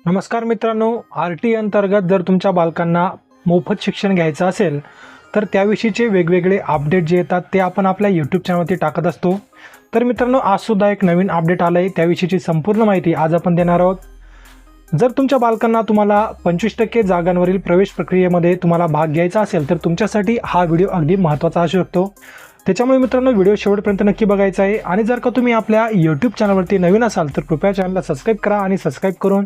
नमस्कार मित्रांनो, आर.टी अंतर्गत जर तुमच्या बालकांना मोफत शिक्षण घ्यायचं असेल तर त्याविषयीचे वेगवेगळे अपडेट जे येतात ते आपण आपल्या यूट्यूब चॅनलवरती टाकत असतो. तर मित्रांनो, आजसुद्धा एक नवीन अपडेट आलं आहे, त्याविषयीची संपूर्ण माहिती आज आपण देणार आहोत. जर तुमच्या बालकांना तुम्हाला 25% जागांवरील प्रवेश प्रक्रियेमध्ये तुम्हाला भाग घ्यायचा असेल तर तुमच्यासाठी हा व्हिडिओ अगदी महत्त्वाचा असू शकतो. त्याच्यामुळे मित्रांनो, व्हिडिओ शेवटपर्यंत नक्की बघायचा आहे. आणि जर का तुम्ही आपल्या यूट्यूब चॅनलवरती नवीन असाल तर कृपया चॅनलला सबस्क्राईब करा आणि सबस्क्राईब करून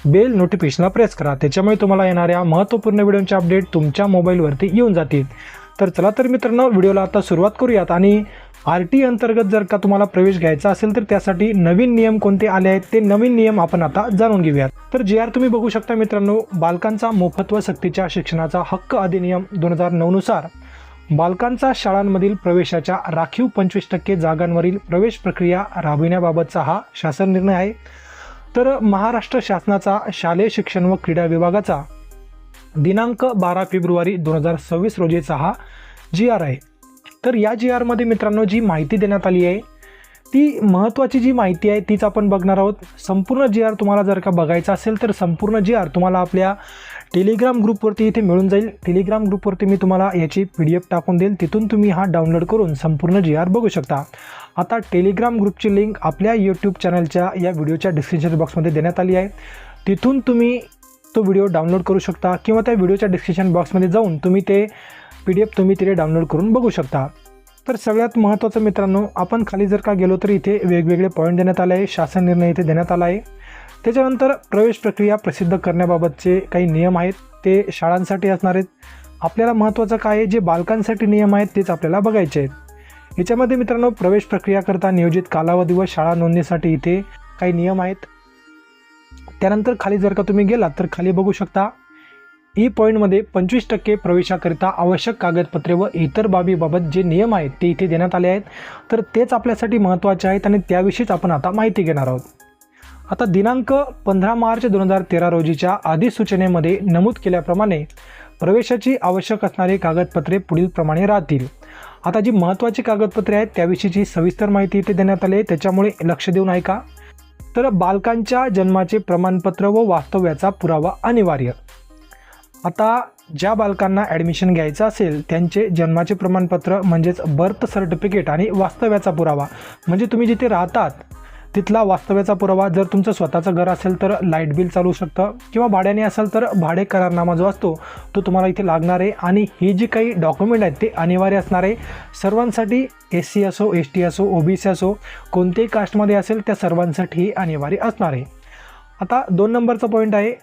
बेल नोटिफिकेशनला प्रेस करा. त्याच्यामुळे तुम्हाला येणाऱ्या महत्त्वपूर्ण व्हिडिओचे अपडेट तुमच्या मोबाईलवरती येऊन जातील. तर चला तर मित्रांनो, व्हिडिओला आता सुरुवात करूयात. आणि आर.टी अंतर्गत जर का तुम्हाला प्रवेश घ्यायचा असेल तर त्यासाठी नवीन नियम कोणते आले आहेत ते नवीन नियम आपण आता जाणून घेऊयात. तर जे तुम्ही बघू शकता मित्रांनो, बालकांचा मोफत व सक्तीच्या शिक्षणाचा हक्क अधिनियम 2009 नुसार बालकांचा शाळांमधील प्रवेशाच्या राखीव 25% जागांवरील प्रवेश प्रक्रिया राबविण्याबाबतचा हा शासन निर्णय आहे. तर महाराष्ट्र शासनाचा शालेय शिक्षण व क्रीडा विभागाचा दिनांक 12 फेब्रुवारी 2026 रोजीचा हा GR आहे. तर या GRमध्ये मित्रांनो जी माहिती देण्यात आली आहे ती महत्त्वाची जी माहिती आहे तीच आपण बघणार आहोत. संपूर्ण GR तुम्हाला जर का बघायचा असेल तर संपूर्ण GR तुम्हाला आपल्या टेलिग्राम ग्रुपवरती इथे मिळून जाईल. टेलिग्राम ग्रुपवरती मी तुम्हाला याची PDF टाकून देईल, तिथून तुम्ही हा डाउनलोड करून संपूर्ण GR बघू शकता. आता टेलिग्राम ग्रुपची लिंक आपल्या यूट्यूब चॅनलच्या या व्हिडिओच्या डिस्क्रिप्शन बॉक्समध्ये देण्यात आली आहे. तिथून तुम्ही तो व्हिडिओ डाउनलोड करू शकता किंवा त्या व्हिडिओच्या डिस्क्रिप्शन बॉक्समध्ये जाऊन तुम्ही ते PDF तुम्ही तिथे डाउनलोड करून बघू शकता. तर सगळ्यात महत्त्वाचं मित्रांनो, आपण खाली जर का गेलो तर इथे वेगवेगळे पॉईंट देण्यात आले आहे, शासन निर्णय इथे देण्यात आला आहे. त्याच्यानंतर प्रवेश प्रक्रिया प्रसिद्ध करण्याबाबतचे काही नियम आहेत ते शाळांसाठी असणार आहेत. आपल्याला महत्त्वाचं काय आहे, जे बालकांसाठी नियम आहेत तेच आपल्याला बघायचे आहेत. याच्यामध्ये मित्रांनो, प्रवेश प्रक्रिया करता नियोजित कालावधी व शाळा नोंदणीसाठी इथे काही नियम आहेत. त्यानंतर खाली जर का तुम्ही गेलात तर खाली बघू शकता ई पॉईंटमध्ये 25% प्रवेशाकरिता आवश्यक कागदपत्रे व इतर बाबीबाबत जे नियम आहेत ते इथे देण्यात आले आहेत. तर तेच आपल्यासाठी महत्त्वाचे आहेत आणि त्याविषयीच आपण आता माहिती घेणार आहोत. आता दिनांक 15 मार्च 2013 रोजीच्या अधिसूचनेमध्ये नमूद केल्याप्रमाणे प्रवेशाची आवश्यक असणारी कागदपत्रे पुढील प्रमाणे राहतील. आता जी महत्त्वाची कागदपत्रे आहेत त्याविषयीची सविस्तर माहिती इथे देण्यात आली आहे, त्याच्यामुळे लक्ष देऊन ऐका. तर बालकांच्या जन्माचे प्रमाणपत्र व वास्तव्याचा पुरावा अनिवार्य. आता ज्या बालकांना ॲडमिशन घ्यायचं असेल त्यांचे जन्माचे प्रमाणपत्र म्हणजेच बर्थ सर्टिफिकेट आणि वास्तव्याचा पुरावा म्हणजे तुम्ही जिथे राहतात तिथला वास्तव्याचा पुरावा. जर तुमचं स्वतःचं घर असेल तर लाईट बिल चालू शकतं किंवा भाड्याने असेल तर भाडे करारनामा जो असतो तो तुम्हाला इथे लागणार आहे. आणि ही जी काही डॉक्युमेंट आहेत ते अनिवार्य असणार आहे सर्वांसाठी. SC असो, ST असो, OBC असो, कोणतेही कास्टमध्ये असेल त्या सर्वांसाठी ही अनिवार्य असणार आहे. आता 2 नंबरचा पॉईंट आहे,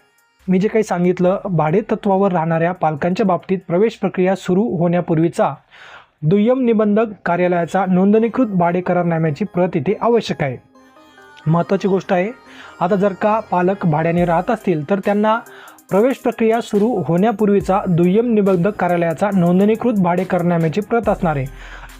मी जे काही सांगितलं, भाडे तत्वावर राहणाऱ्या पालकांच्या बाबतीत प्रवेश प्रक्रिया सुरू होण्यापूर्वीचा दुय्यम निबंधक कार्यालयाचा नोंदणीकृत भाडे करारनाम्याची प्रत इथे आवश्यक आहे. महत्त्वाची गोष्ट आहे. आता जर का पालक भाड्याने राहत असतील तर त्यांना प्रवेश प्रक्रिया सुरू होण्यापूर्वीचा दुय्यम निबंधक कार्यालयाचा नोंदणीकृत भाडे करारनाम्याची प्रत असणार आहे.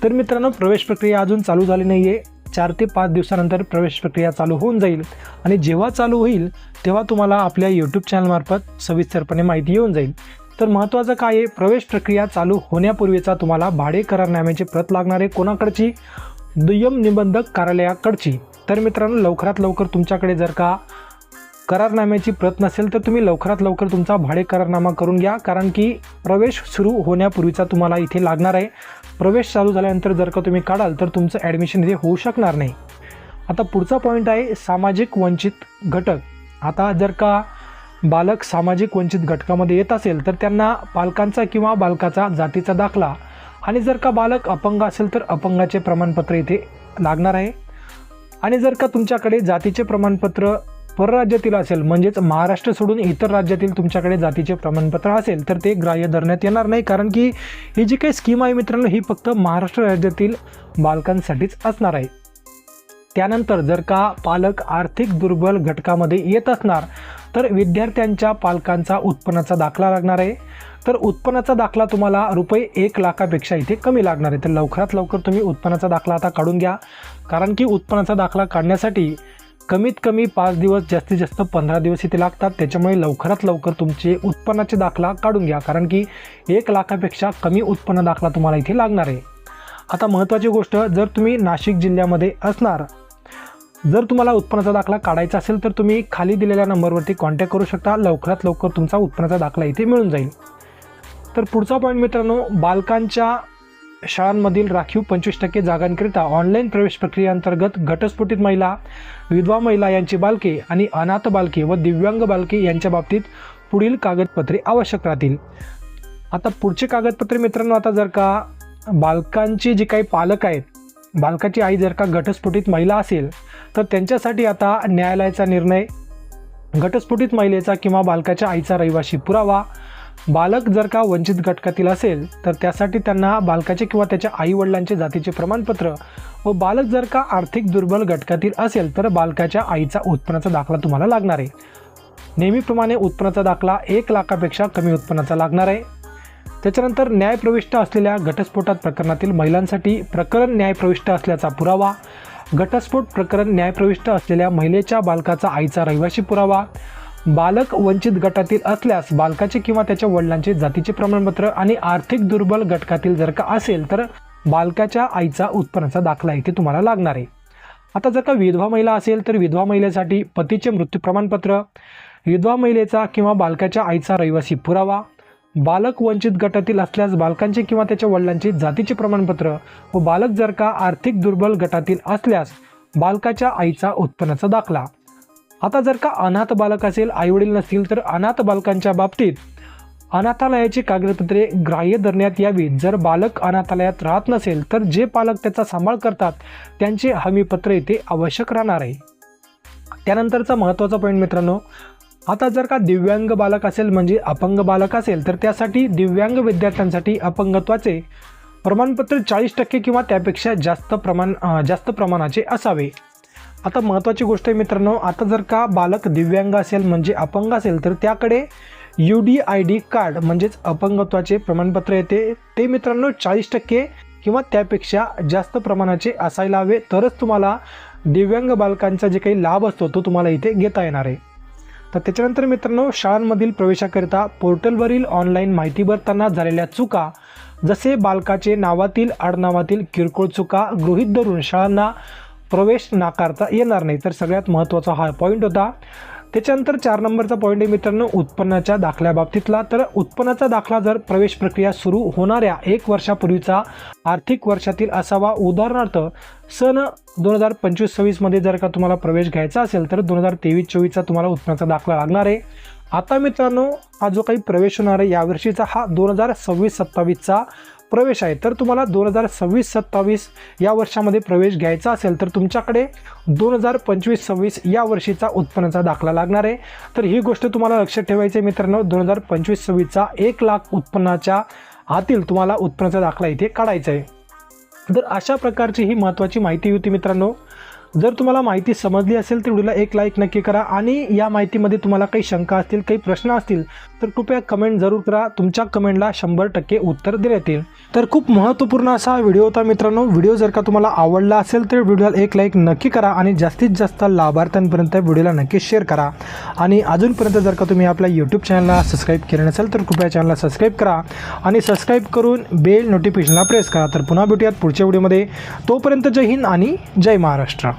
तर मित्रांनो, प्रवेश प्रक्रिया अजून चालू झाली नाही आहे. 4 ते 5 दिवसानंतर प्रवेश प्रक्रिया चालू होऊन जाईल आणि जेव्हा चालू होईल तेव्हा तुम्हाला आपल्या यूट्यूब चॅनलमार्फत सविस्तरपणे माहिती येऊन जाईल. तर महत्त्वाचं काय आहे, प्रवेश प्रक्रिया चालू होण्यापूर्वीचा तुम्हाला भाडे करारनाम्याची प्रत लागणार आहे. कोणाकडची? दुय्यम निबंधक कार्यालयाकडची. तर मित्रांनो, लवकरात लवकर तुमच्याकडे जर का करारनाम्याची प्रत नसेल तर तुम्ही लवकरात लवकर तुमचा भाडे करारनामा करून घ्या, कारण की प्रवेश सुरू होण्यापूर्वीचा तुम्हाला इथे लागणार आहे. प्रवेश चालू झाल्यानंतर जर का तुम्ही काढाल तर तुमचं ॲडमिशन इथे होऊ शकणार नाही. आता पुढचा पॉईंट आहे सामाजिक वंचित घटक. आता जर का बालक सामाजिक वंचित घटकामध्ये येत असेल तर त्यांना पालकांचा किंवा बालकाचा जातीचा दाखला आणि जर का बालक अपंग असेल तर अपंगाचे प्रमाणपत्र इथे लागणार आहे. आणि जर का तुमच्याकडे जातीचे प्रमाणपत्र परराज्यातील असेल म्हणजेच महाराष्ट्र सोडून इतर राज्यातील तुमच्याकडे जातीचे प्रमाणपत्र असेल तर ते ग्राह्य धरण्यात येणार नाही, कारण की ही जी काही स्कीम आहे मित्रांनो ही फक्त महाराष्ट्र राज्यातील बालकांसाठीच असणार आहे. त्यानंतर जर का पालक आर्थिक दुर्बल घटकामध्ये येत असणार तर विद्यार्थ्यांच्या पालकांचा उत्पन्नाचा दाखला लागणार आहे. तर उत्पन्नाचा दाखला तुम्हाला रुपये 1 लाखापेक्षा इथे कमी लागणार आहे. तर लवकरात लवकर तुम्ही उत्पन्नाचा दाखला आता काढून घ्या, कारण की उत्पन्नाचा दाखला काढण्यासाठी कमीत कमी 5 दिवस, जास्तीत जास्त 15 दिवस इथे लागतात. त्याच्यामुळे लवकरात लवकर तुमचे उत्पन्नाचे दाखला काढून घ्या, कारण की 1 लाखापेक्षा कमी उत्पन्न दाखला तुम्हाला इथे लागणार आहे. आता महत्त्वाची गोष्ट, जर तुम्ही नाशिक जिल्ह्यामध्ये असणार जर तुम्हाला उत्पन्नाचा दाखला काढायचा असेल तर तुम्ही खाली दिलेल्या नंबरवरती कॉन्टॅक्ट करू शकता. लवकरात लवकर तुमचा उत्पन्नाचा दाखला इथे मिळून जाईल. तर पुढचा पॉईंट मित्रांनो, बालकांच्या शाळांमधील राखीव 25% जागांकरिता ऑनलाईन प्रवेश प्रक्रियेअंतर्गत घटस्फोटित महिला, विधवा महिला यांची बालके आणि अनाथ बालके व दिव्यांग बालके यांच्या बाबतीत पुढील कागदपत्रे आवश्यक राहतील. आता पुढचे कागदपत्रे मित्रांनो, आता जर का बालकांचे जे काही पालक आहेत, बालकाची आई जर का घटस्फोटित महिला असेल तर त्यांच्यासाठी आता न्यायालयाचा निर्णय, घटस्फोटित महिलेचा किंवा बालकाच्या आईचा रहिवासी पुरावा, बालक जर का वंचित घटकातील असेल तर त्यासाठी त्यांना बालकाचे किंवा त्याच्या आईवडिलांचे जातीचे प्रमाणपत्र व बालक जर का आर्थिक दुर्बल घटकातील असेल तर बालकाच्या आईचा उत्पन्नाचा दाखला तुम्हाला लागणार आहे. नेहमीप्रमाणे उत्पन्नाचा दाखला 1 लाखापेक्षा कमी उत्पन्नाचा लागणार आहे. त्याच्यानंतर न्यायप्रविष्ट असलेल्या घटस्फोटात प्रकरणातील महिलांसाठी प्रकरण न्यायप्रविष्ट असल्याचा पुरावा, घटस्फोट प्रकरण न्यायप्रविष्ट असलेल्या महिलेच्या बालकाचा आईचा रहिवासी पुरावा, बालक वंचित गटातील असल्यास बालकाचे किंवा त्याच्या वडिलांचे जातीचे प्रमाणपत्र आणि आर्थिक दुर्बल घटकातील जर का असेल तर बालकाच्या आईचा उत्पन्नाचा दाखला इथे तुम्हाला लागणार आहे. आता जर का विधवा महिला असेल तर विधवा महिलेसाठी पतीचे मृत्यू प्रमाणपत्र, विधवा महिलेचा किंवा बालकाच्या आईचा रहिवासी पुरावा, बालक वंचित गटातील असल्यास बालकांचे किंवा त्याच्या वडिलांचे जातीचे प्रमाणपत्र व बालक जर का आर्थिक दुर्बल गटातील असल्यास बालकाच्या आईचा उत्पन्नाचा दाखला. आता जर का अनाथ बालक असेल, आईवडील नसतील तर अनाथ बालकांच्या बाबतीत अनाथालयाची कागदपत्रे ग्राह्य धरण्यात यावी. जर बालक अनाथालयात राहत नसेल तर जे पालक त्याचा सांभाळ करतात त्यांचे हमीपत्र इथे आवश्यक राहणार आहे. त्यानंतरचा महत्त्वाचा पॉईंट मित्रांनो, आता जर का दिव्यांग बालक असेल म्हणजे अपंग बालक असेल तर त्यासाठी दिव्यांग विद्यार्थ्यांसाठी अपंगत्वाचे प्रमाणपत्र 40% किंवा त्यापेक्षा जास्त प्रमाणाचे असावे. आता महत्त्वाची गोष्ट आहे मित्रांनो, आता जर का बालक दिव्यांग असेल म्हणजे अपंग असेल तर त्याकडे UDID कार्ड म्हणजेच अपंगत्वाचे प्रमाणपत्र येते ते मित्रांनो 40% किंवा त्यापेक्षा जास्त प्रमाणाचे असायला हवे, तरच तुम्हाला दिव्यांग बालकांचा जे काही लाभ असतो तो तुम्हाला इथे घेता येणार आहे. तर त्याच्यानंतर मित्रांनो, शाळांमधील प्रवेशाकरिता पोर्टलवरील ऑनलाईन माहिती भरताना झालेल्या चुका, जसे बालकाचे नावातील आडनावातील किरकोळ चुका गृहीत धरून शाळांना प्रवेश नाकारता येणार नाही. तर सगळ्यात महत्त्वाचा हा पॉईंट होता. त्याच्यानंतर 4 नंबरचा पॉईंट आहे मित्रांनो, उत्पन्नाच्या दाखल्याबाबतीतला. तर उत्पन्नाचा दाखला जर प्रवेश प्रक्रिया सुरू होणाऱ्या 1 वर्षापूर्वीचा आर्थिक वर्षातील असावा. उदाहरणार्थ सन 2025-26 मध्ये जर का तुम्हाला प्रवेश घ्यायचा असेल तर 2023-24चा तुम्हाला उत्पन्नाचा दाखला लागणार आहे. आता मित्रांनो, हा जो काही प्रवेश होणार आहे यावर्षीचा हा 2026-27चा प्रवेश आहे. तर तुम्हाला 2026-27 या वर्षामध्ये प्रवेश घ्यायचा असेल तर तुमच्याकडे 2025-26 या वर्षीचा उत्पन्नाचा दाखला लागणार आहे. तर ही गोष्ट तुम्हाला लक्षात ठेवायची आहे मित्रांनो, 2025-26चा 1 लाख उत्पन्नाच्या आतील तुम्हाला उत्पन्नाचा दाखला इथे काढायचा आहे. तर अशा प्रकारची ही महत्त्वाची माहिती होती मित्रांनो. जर तुम्हाला माहिती समजली असेल तर व्हिडिओला एक लाईक नक्की करा आणि या माहितीमध्ये तुम्हाला काही शंका असतील, काही प्रश्न असतील तर कृपया कमेंट जरूर करा. तुमच्या कमेंटला 100% उत्तर देण्यात येईल. तर खूप महत्त्वपूर्ण असा व्हिडिओ होता मित्रांनो. व्हिडिओ जर का तुम्हाला आवडला असेल तर व्हिडिओला एक लाईक नक्की करा आणि जास्तीत जास्त लाभार्थ्यांपर्यंत व्हिडिओला नक्की शेअर करा. आणि अजूनपर्यंत जर का तुम्ही आपल्या यूट्यूब चॅनलला सबस्क्राईब केलं नसेल तर कृपया चॅनलला सबस्क्राईब करा आणि सबस्क्राईब करून बेल नोटिफिकेशनला प्रेस करा. तर पुन्हा भेटूयात पुढच्या व्हिडिओमध्ये. तोपर्यंत जय हिंद आणि जय महाराष्ट्र.